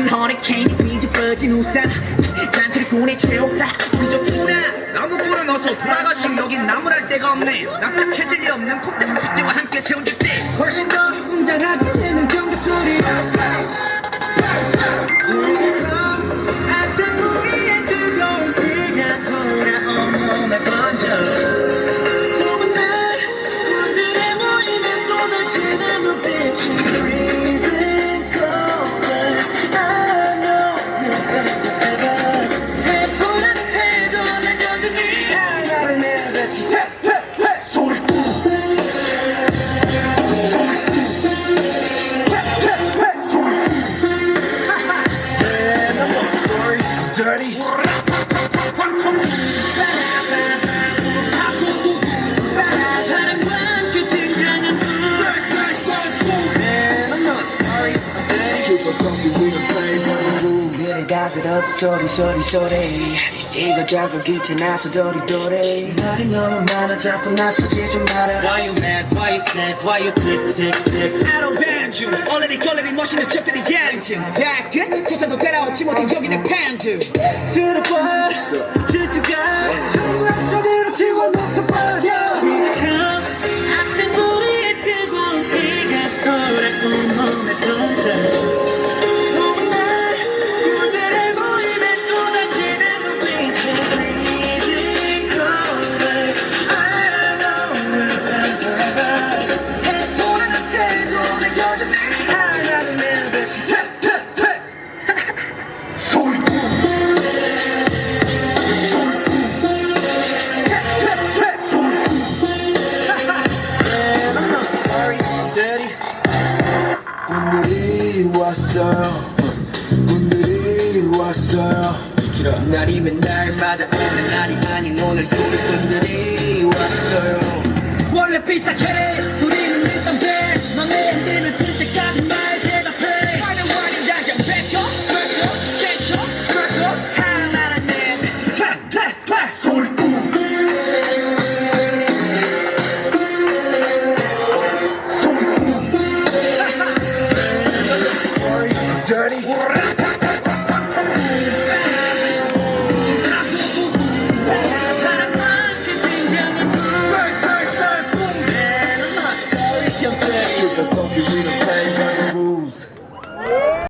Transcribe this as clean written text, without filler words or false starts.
허리케인 뒤집어진 우산 잔소리 꾼의 최후라 부족구나 나무꾼은 어서 돌아가시 여긴 나무랄 데가 없네 납작해질 리 없는 콧대 콧대와 함께 세운 집대 훨씬 더 웅장하게 되는 경적 소리 악당 우리의 뜨거운 피가 돌아온 몸에 번져 소문난 군들의 모임에 쏟아지는 눈빛이 Freezing cold I know 해보란 채도 난 여전히 하나를 내뱉지 Dirty 다 들어도 소리 이거저거 귀찮아서 도리도리 말이 너무 많아 자꾸 나서지 좀 마라 Why you mad? Why you sad? Why you tick? I don't ban you 얼레리 걸레리 멋있는 척들이 양심 야 그? 조차도 따라오지 못해 여기는 팬들 들어봐 질투가 저대로 치워놓고버려 악당 우리의 뜨거운 피가 돌아온 몸에 던져 소문난 군대의 모임에 쏟아지는 눈빛이 Freezing cold I don't know 해보란 채도 내 여전히 하나를 내뱉지 분들이 왔어요 분들이 왔어요 날이면 날마다 오는 날이 아닌 오늘 소리꾼들이 왔어요 원래 삐딱해 소리는 일단 돼 맘에 안 드는 때까지 말 대답해 화려한 인자장 뺏겨 그렇고 하나를 내뱉지 소리꾼 Dirty